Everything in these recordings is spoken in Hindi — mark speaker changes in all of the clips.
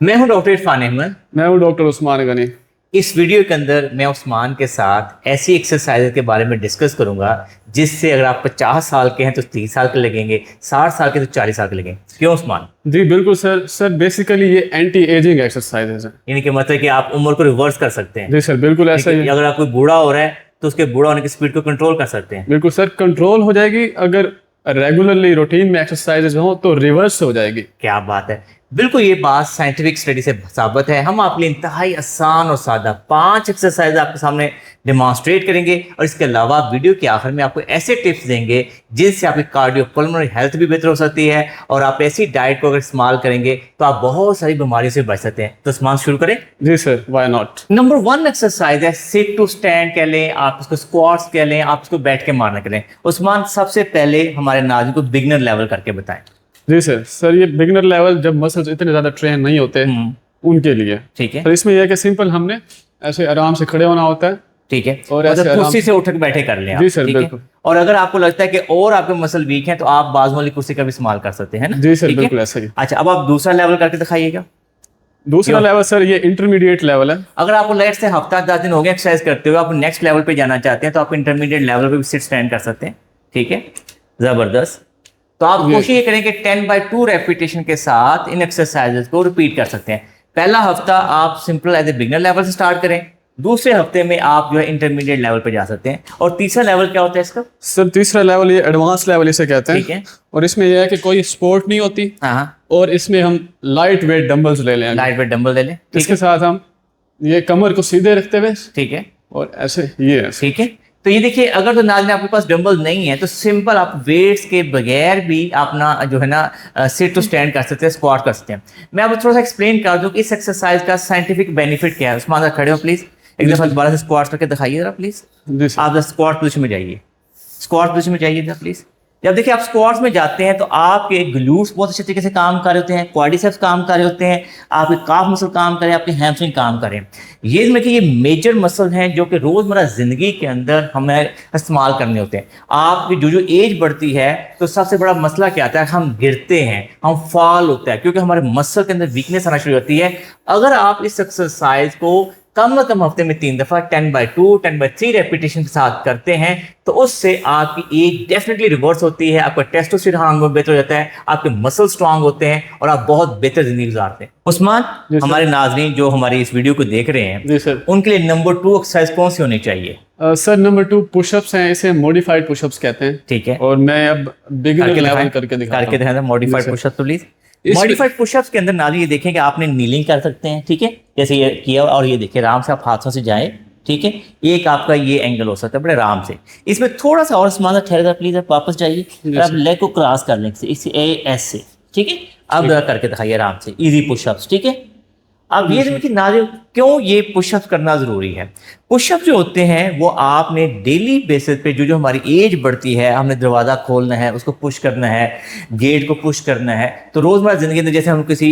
Speaker 1: मैं हूं डॉक्टर इरफान अहमद।
Speaker 2: मैं हूँ डॉक्टर उस्मान गनी।
Speaker 1: इस वीडियो के अंदर मैं उस्मान के साथ ऐसी एक्सरसाइज के बारे में डिस्कस करूंगा जिससे अगर आप 50 साल के हैं तो 30 साल के लगेंगे, 60 साल के तो 40 साल के लगेंगे। क्यों उस्मान?
Speaker 2: जी बिल्कुल सर बेसिकली ये एंटी एजिंग एक्सरसाइजेज हैं।
Speaker 1: यानी कि मतलब कि आप उम्र को रिवर्स कर सकते हैं।
Speaker 2: जी सर बिल्कुल ऐसा ही है।
Speaker 1: अगर आप कोई बूढ़ा हो रहा है तो उसके बूढ़ा होने की स्पीड को कंट्रोल कर सकते हैं।
Speaker 2: बिल्कुल सर कंट्रोल हो जाएगी अगर रेगुलरली रूटीन में एक्सरसाइजेज हो तो रिवर्स हो जाएगी।
Speaker 1: क्या बात है, बिल्कुल ये बात साइंटिफिक स्टडी से साबित है। हम आपके लिए इंतहाई आसान और सादा 5 एक्सरसाइज आपके सामने डिमॉन्स्ट्रेट करेंगे और इसके अलावा वीडियो के आखिर में आपको ऐसे टिप्स देंगे जिनसे आपकी कार्डियोपल्मोनरी हेल्थ भी बेहतर हो सकती है और आप ऐसी डाइट को अगर इस्तेमाल करेंगे तो आप बहुत सारी बीमारियों से बच सकते हैं। तो उस्मान शुरू करें।
Speaker 2: जी sir why not.
Speaker 1: Number 1 exercise है सिट टू स्टैंड कह लें, आप इसको स्क्वाट्स कह लें, आप इसको बैठ के मारना कह लें। उस्मान सबसे पहले हमारे नाज़रीन को बिगिनर लेवल करके बताएं।
Speaker 2: जी सर ये बिगिनर लेवल जब मसल्स इतने ज्यादा ट्रेन नहीं होते उनके लिए।
Speaker 1: ठीक है।
Speaker 2: तो इसमें यह है कि सिंपल हमने ऐसे आराम से खड़े होना होता है।
Speaker 1: ठीक है।
Speaker 2: और ऐसे
Speaker 1: कुर्सी से उठ के बैठे कर लें आप।
Speaker 2: जी सर
Speaker 1: ठीक है?
Speaker 2: बिल्कुल।
Speaker 1: और अगर आपको लगता है कि और आपके मसल वीक हैं तो आप बाजू वाली कुर्सी का भी इस्तेमाल कर सकते हैं ना।
Speaker 2: जी सर
Speaker 1: ठीक है?
Speaker 2: बिल्कुल ऐसा ही।
Speaker 1: अच्छा, अब आप दूसरा लेवल करके दिखाइएगा।
Speaker 2: दूसरा लेवल सर ये इंटरमीडिएट लेवल है।
Speaker 1: अगर आपको लेट से हफ्ता 10 दिन हो गए एक्सरसाइज करते हुए, आप नेक्स्ट लेवल पे जाना चाहते हैं तो आप इंटरमीडिएट लेवल पे भी सिट स्टैंड कर सकते हैं। ठीक है, जबरदस्त। तो आप कोशिश ये करें कि 10/2 रेपिटेशन के साथ इन एक्सरसाइजेस को रिपीट कर सकते हैं। पहला हफ्ता आप simple as a beginner level से स्टार्ट करें, दूसरे हफ्ते में आप जो है इंटरमीडिएट लेवल पे जा सकते हैं। और तीसरा लेवल क्या होता है इसका?
Speaker 2: सर तीसरा लेवल ये एडवांस लेवल इसे कहते हैं।
Speaker 1: ठीक है।
Speaker 2: और इसमें यह है कि कोई स्पोर्ट नहीं होती।
Speaker 1: हाँ,
Speaker 2: और इसमें हम लाइट वेट डंबल्स ले लें।
Speaker 1: लाइट वेट डंबल ले लें।
Speaker 2: इसके साथ हम ये कमर को सीधे रखते हुए
Speaker 1: ठीक है।
Speaker 2: और ऐसे ये ऐसे।
Speaker 1: ठीक है। तो ये देखिए, अगर तो नाज़रीन आपके पास डंबल नहीं है तो सिंपल आप वेट्स के बगैर भी अपना जो है ना सिट टू स्टैंड कर सकते हैं, स्क्वाट कर सकते हैं। मैं आपको थोड़ा सा एक्सप्लेन कर दूं कि इस एक्सरसाइज का साइंटिफिक बेनिफिट क्या है। उस्मान जरा खड़े हो प्लीज, एक दफा दोबारा से स्क्वाट करके दिखाइए जरा प्लीज।
Speaker 2: जी सर।
Speaker 1: आप स्क्वाट पोजीशन में जाइए, स्क्वाट पोजीशन में जाइए जरा प्लीज। जब देखिए आप स्क्वाट्स में जाते हैं तो आपके ग्लूट्स बहुत अच्छे तरीके से काम कर रहे होते हैं, क्वाड्रिसेप्स काम कर रहे होते हैं, आपके काफ मसल काम करें, आपके हैमस्ट्रिंग काम करें। ये मेजर मसल हैं जो कि रोज़मर्रा ज़िंदगी के अंदर हमें इस्तेमाल करने होते हैं। आपकी जो एज बढ़ती है तो सबसे बड़ा मसला क्या आता है, हम गिरते हैं, हम फॉल होता है क्योंकि हमारे मसल के अंदर वीकनेस आना शुरू होती है। अगर आप इस एक्सरसाइज को कम से कम हफ्ते में 3 दफा 10/2 10/3 रेपिटेशन के साथ करते हैं तो उससे आपकी एज डेफिनेटली रिवर्स होती है, आपका टेस्टोस्टेरोन हार्मोन बेहतर हो जाता है, आपके मसल स्ट्रांग होते हैं और आप बहुत बेहतर जिंदगी गुजारते हैं। उस्मान, हमारे नाज़रीन जो हमारी इस वीडियो को देख रहे हैं
Speaker 2: जी सर,
Speaker 1: उनके लिए नंबर 2 एक्सरसाइज कौन सी होनी चाहिए?
Speaker 2: सर नंबर 2 पुशअप्स हैं, इसे मॉडिफाइड पुशअप्स कहते हैं।
Speaker 1: ठीक है।
Speaker 2: और मैं अब बिगिनर लेवल करके दिखाता हूं।
Speaker 1: मॉडिफाइड पुशअप तो प्लीज। मॉडिफाइड पुशअप्स के अंदर नाज़रीन ये देखें कि आपने नीलिंग कर सकते हैं। ठीक है, जैसे ये किया और ये देखिए आराम से आप हाथों से जाएं। ठीक है, एक आपका ये एंगल हो सकता है बड़े आराम से। इसमें थोड़ा सा और सामान ठहर प्लीज, आप वापस जाइए और आप लेग को क्रॉस कर लें इस ऐसे। ठीक है, अब करके दिखाइए आराम से, इजी पुशअप्स। ठीक है, अब ये देखिए नाज़रीन क्यों ये पुशअप करना ज़रूरी है। पुशअप जो होते हैं वो आपने डेली बेसिस पे जो हमारी एज बढ़ती है, हमने दरवाज़ा खोलना है, उसको पुश करना है, गेट को पुश करना है। तो रोज़मर्रा ज़िंदगी में जैसे हम किसी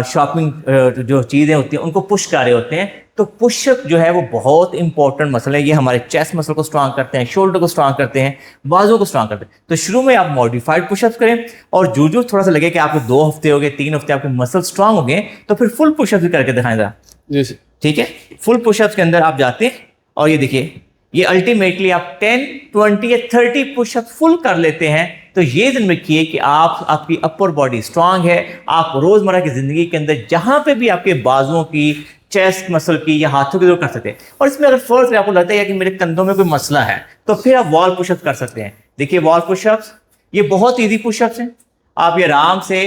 Speaker 1: शॉपिंग जो चीज़ें होती हैं उनको पुश कर रहे होते हैं, तो पुशअप जो है वो बहुत इंपॉर्टेंट मसल है। ये हमारे चेस्ट मसल को स्ट्रांग करते हैं, शोल्डर को स्ट्रांग करते हैं, बाजू को स्ट्रांग करते हैं। तो शुरू में आप मॉडिफाइड पुशअप्स करें और जो थोड़ा सा लगे कि आपको 2 हफ्ते हो गए, 3 हफ्ते आपके मसल स्ट्रांग हो गए तो फिर फुल पुशअप भी करके दिखाएं जरा।
Speaker 2: जी सर।
Speaker 1: ठीक है, फुल पुशअप्स के अंदर आप जाते हैं और ये देखिए ये अल्टीमेटली आप 10, 20 या 30 पुशअप फुल कर लेते हैं। तो ये ध्यान रखिए कि आपकी अपर बॉडी स्ट्रांग है। आप रोजमर्रा की जिंदगी के अंदर जहां पे भी आपके बाजुओं की, चेस्ट मसल की या हाथों की जरूरत कर सकते हैं। और इसमें अगर फर्स्ट आपको लगता है कि मेरे कंधों में कोई मसला है तो फिर आप वॉल पुशअप कर सकते हैं। देखिए वॉल पुशअप्स ये बहुत ईजी पुशअप्स हैं। आप ये आराम से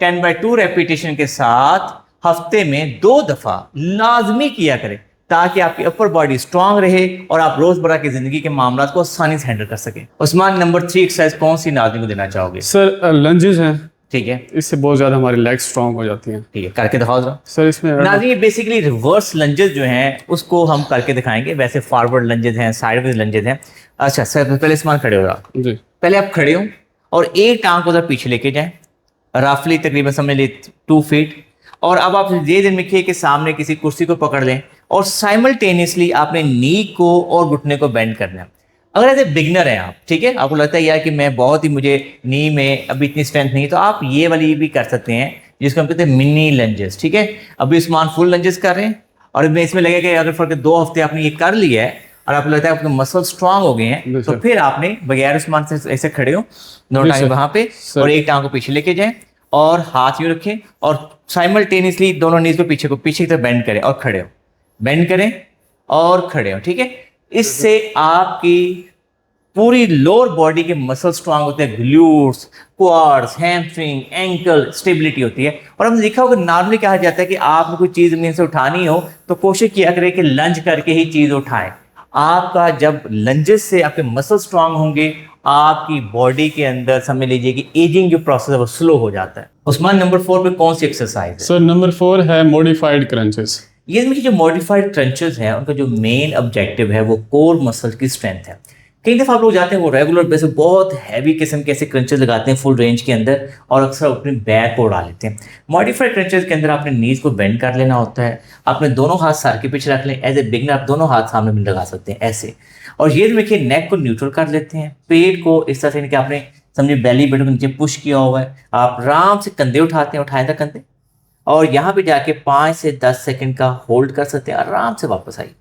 Speaker 1: 10/2 रेपिटेशन के साथ हफ्ते में 2 दफा लाजमी किया करें ताकि आपकी अपर बॉडी स्ट्रांग रहे और आप रोजमर्रा की जिंदगी के मामलों को आसानी से हैंडल कर सकें। उस्मान, नंबर 3 एक्सरसाइज कौन सी नाज़रीन को देना चाहोगे?
Speaker 2: सर लंजेस हैं।
Speaker 1: ठीक है,
Speaker 2: इससे बहुत ज्यादा हमारी लेग स्ट्रांग हो जाती हैं।
Speaker 1: ठीक है, करके दिखाओ जरा।
Speaker 2: सर इसमें
Speaker 1: नाज़रीन ये बेसिकली रिवर्स लंजेस जो हैं उसको हम करके दिखाएंगे। वैसे फॉरवर्ड लंजेस हैं, साइडवेज लंजेस हैं। अच्छा सर, पहले उस्मान खड़े हो रहा
Speaker 2: जी,
Speaker 1: पहले आप खड़े हो और एक टांग को जरा पीछे लेके जाएं, रफली तकरीबन समझ लीजिए 2 फीट। और अब आप ये दिन रखिए कि सामने किसी कुर्सी को पकड़ लें और साइमल्टेनियसली आपने नी को और घुटने को बेंड करना है। अगर ऐसे बिगनर हैं आप, ठीक है, आपको लगता है यार कि मैं बहुत ही मुझे नी में अभी इतनी स्ट्रेंथ नहीं, तो आप ये वाली भी कर सकते हैं जिसको हम कहते हैं मिनी लंजेस, ठीक है। अभी उस्मान फुल लंजेस कर रहे हैं और मैं इसमें लगेगा कि अगर फॉर 2 हफ्ते आपने ये कर लिया है और आपको लगता है आपके मसल स्ट्रांग हो गए हैं,
Speaker 2: जी
Speaker 1: तो
Speaker 2: सर।
Speaker 1: फिर आपने बगैर उस्मान से ऐसे खड़े हो, दोनों
Speaker 2: जी
Speaker 1: टांगे
Speaker 2: सर।
Speaker 1: वहां पे
Speaker 2: सर।
Speaker 1: और एक टांग को पीछे लेके जाएं और हाथ यूं रखें और साइमल्टेनियसली दोनों नीज को पीछे की तरफ बेंड करें और खड़े हो, बेंड करें और खड़े हो, ठीक है। इससे आपकी पूरी लोअर बॉडी के मसल स्ट्रांग होते हैं, glutes, quads, hamstring, ankle, stability होती है। और हमने देखा होगा नॉर्मली कहा जाता है कि आपने कोई चीज जमीन से उठानी हो तो कोशिश किया करें कि लंज करके ही चीज उठाएं। आपका जब लंजेस से आपके मसल स्ट्रांग होंगे, आपकी बॉडी के अंदर समझ लीजिए कि एजिंग जो प्रोसेस है वो स्लो हो जाता है। उस्मान नंबर 4 पे कौन सी एक्सरसाइज है?
Speaker 2: सर नंबर 4 है मॉडिफाइड क्रंचेस।
Speaker 1: ये इनकी जो मॉडिफाइड क्रंचेस हैं उनका जो मेन ऑब्जेक्टिव है वो कोर मसल की स्ट्रेंथ है। कई दफ़ा आप लोग जाते हैं वो रेगुलर बेसिस बहुत हैवी किस्म के ऐसे क्रंचेस लगाते हैं फुल रेंज के अंदर और अक्सर अपने बैक को उड़ा लेते हैं। मॉडिफाइड क्रंचेस के अंदर आपने नीज को बेंड कर लेना होता है, आपने दोनों हाथ सर के पीछे रख लें। एज ए बिगनर आप दोनों हाथ सामने भी लगा सकते हैं ऐसे, और ये देखिए नेक को न्यूट्रल कर लेते हैं, पेट को इस तरह से कि आपने समझिए बेली बटन को नीचे पुश किया हुआ है, आप आराम से कंधे उठाते हैं, उठाए था कंधे, और यहाँ पे जाके 5 से 10 सेकंड का होल्ड कर सकते हैं, आराम से वापस आइए।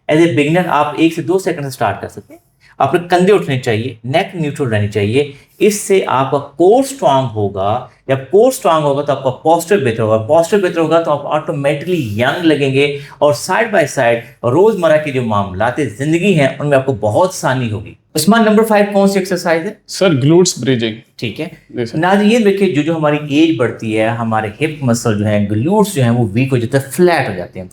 Speaker 1: एज ए बिगनर आप 1 से 2 सेकंड से स्टार्ट कर सकते हैं। आपके कंधे उठने चाहिए, नेक न्यूट्रल रहनी चाहिए, इससे आपका कोर स्ट्रांग होगा। जब कोर स्ट्रांग होगा तो आपका पोस्चर बेहतर होगा, पोस्चर बेहतर होगा तो आप ऑटोमेटिकली यंग लगेंगे और साइड बाय साइड रोजमर्रा के जो मामलात जिंदगी हैं उनमें आपको बहुत आसानी होगी। उस्मान नंबर 5 कौन सी एक्सरसाइज है?
Speaker 2: Sir glutes bridging.
Speaker 1: ठीक है
Speaker 2: जी सर।
Speaker 1: नाज़रीन, ये देखिए जो हमारी एज बढ़ती है हमारे हिप मसल जो है, ग्लूट्स जो है वो वीक हो जाते हैं, फ्लैट हो जाते हैं।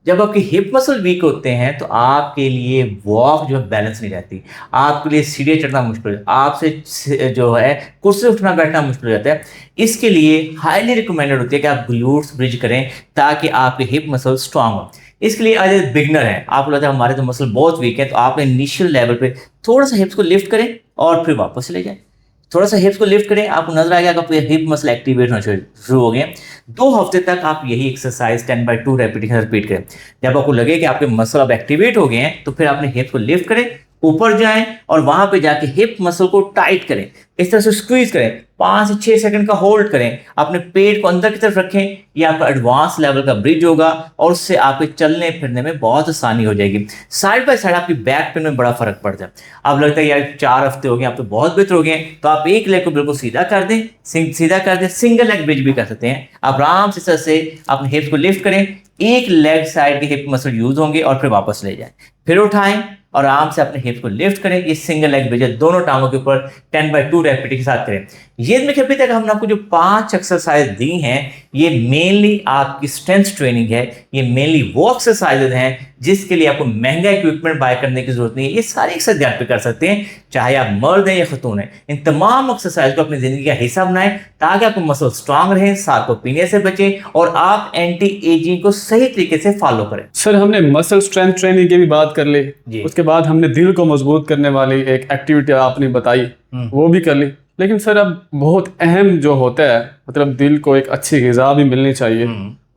Speaker 1: जब आपके हिप मसल वीक होते हैं तो आपके लिए वॉक जो है बैलेंस नहीं रहती, आपके लिए सीढ़ियाँ चढ़ना मुश्किल है, आपसे जो है कुर्सी उठना बैठना मुश्किल हो जाता है। इसके लिए हाईली रिकमेंडेड होती है कि आप ग्लूट्स ब्रिज करें ताकि आपके हिप मसल स्ट्रांग हो। इसके लिए आज बिगनर है, आपको लगता है हमारे तो मसल बहुत वीक है, तो आप इनिशियल लेवल पे थोड़ा सा हिप्स को लिफ्ट करें और फिर वापस ले जाएं। थोड़ा सा हिप्स को लिफ्ट करें, आपको नजर आएगा कि आपके हिप मसल एक्टिवेट होना शुरू हो गए। 2 हफ्ते तक आप यही एक्सरसाइज 10/2 रेपिटेशन रिपीट करें। जब आपको लगे कि आपके मसल अब एक्टिवेट हो गए हैं तो फिर आपने हिप्स को लिफ्ट करें, ऊपर जाएं और वहां पे जाके हिप मसल को टाइट करें, इस तरह से स्क्वीज करें, 5 से 6 सेकंड का होल्ड करें, अपने पेट को अंदर की तरफ रखें। ये आपका एडवांस लेवल का ब्रिज होगा और उससे आपके चलने फिरने में बहुत आसानी हो जाएगी। साइड बाय साइड आपकी बैक पेन में बड़ा फर्क पड़ता है। अब लगता है यार 4 हफ्ते हो गए, आप तो बहुत बेहतर हो गए, तो आप एक लेग को बिल्कुल सीधा कर दें, सिंगल लेग ब्रिज भी कर सकते हैं। आप आराम से इस तरह से अपने हिप्स को लिफ्ट करें, एक लेग साइड के हिप मसल यूज होंगे और फिर वापस ले जाएं, फिर उठाएं और आराम से अपने हिप्स को लिफ्ट करें। ये सिंगल लेग ब्रिज है, दोनों टांगों के ऊपर 10/2 रेपिटेशन के साथ करें। ये देखिए अभी तक हमने आपको जो 5 एक्सरसाइज दी हैं ये मेनली आपकी स्ट्रेंथ ट्रेनिंग है, ये मेनली वो एक्सरसाइजेज हैं जिसके लिए आपको महंगा इक्विपमेंट बाय करने की जरूरत नहीं है। ये सारी एक्सरसाइज ध्यान पे कर सकते हैं, चाहे आप मर्द हैं या खतून हैं। इन तमाम एक्सरसाइज को अपनी जिंदगी का हिस्सा बनाएं ताकि आपको मसल स्ट्रांग रहे, सार्कोपीनिया से बचें और आप एंटी एजिंग को सही तरीके से फॉलो करें।
Speaker 2: सर हमने मसल स्ट्रेंथ ट्रेनिंग की भी बात कर ली, उसके बाद हमने दिल को मजबूत करने वाली एक एक्टिविटी आपने बताई वो भी कर ली, लेकिन सर अब बहुत अहम जो होता है, मतलब दिल को एक अच्छी ग़िज़ा भी मिलनी चाहिए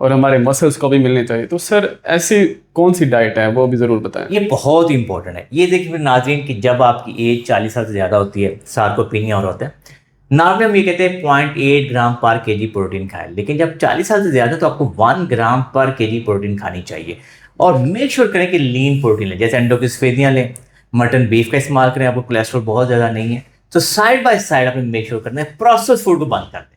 Speaker 2: और हमारे मसल्स को भी मिलनी चाहिए, तो सर ऐसी कौन सी डाइट है वो भी ज़रूर बताएं।
Speaker 1: ये बहुत इंपॉर्टेंट है। ये देखिए फिर नाज़रीन कि जब आपकी एज 40 साल से ज़्यादा होती है, सार्कोपीनिया और होता है, नॉर्मली हम ये कहते हैं 0.8 ग्राम पर केजी प्रोटीन खाएं, लेकिन जब 40 साल से ज़्यादा तो आपको 1 ग्राम पर केजी प्रोटीन खानी चाहिए। और मेक श्योर करें कि लीन प्रोटीन लें, जैसे अंडों की सफेदियाँ लें, मटन बीफ का इस्तेमाल करें, आपको कोलेस्ट्रॉल बहुत ज़्यादा नहीं है। तो साइड बाय साइड आपने मेक श्योर करना है प्रोसेस फूड को बंद कर दें,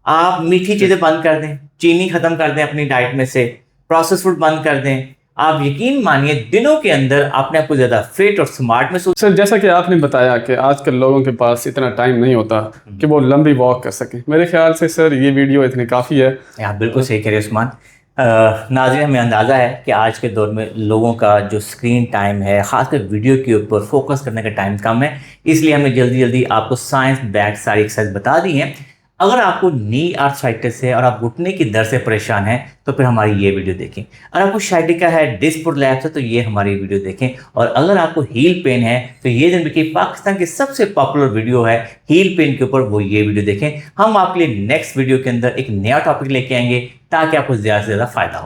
Speaker 1: आप मीठी चीज़ें बंद कर दें, चीनी खत्म कर दें अपनी डाइट में से, प्रोसेस फूड बंद कर दें। आप यकीन मानिए दिनों के अंदर अपने आप को ज़्यादा फिट और स्मार्ट महसूस।
Speaker 2: सर जैसा कि आपने बताया कि आजकल लोगों के पास इतना टाइम नहीं होता कि वो लंबी वॉक कर सके, मेरे ख्याल से सर ये वीडियो इतनी काफ़ी है।
Speaker 1: आप बिल्कुल सही कह रहे हैं उस्मान। नाज़रीन हमें अंदाज़ा है कि आज के दौर में लोगों का जो स्क्रीन टाइम है, ख़ासकर वीडियो के ऊपर फोकस करने का टाइम कम है, इसलिए हमने जल्दी जल्दी आपको साइंस बैक सारी एक्सरसाइज बता दी हैं। अगर आपको नी आर्थराइटिस है और आप घुटने की दर्द से परेशान हैं तो फिर हमारी ये वीडियो देखें। अगर आपको शाइटिका है, डिस्क प्रोलैप्स है तो ये हमारी वीडियो देखें। और अगर आपको हील पेन है तो ये जन कि पाकिस्तान की सबसे पॉपुलर वीडियो है हील पेन के ऊपर, वो ये वीडियो देखें। हम आपके लिए नेक्स्ट वीडियो के अंदर एक नया टॉपिक लेके आएंगे ताकि आपको ज़्यादा से ज़्यादा फ़ायदा हो।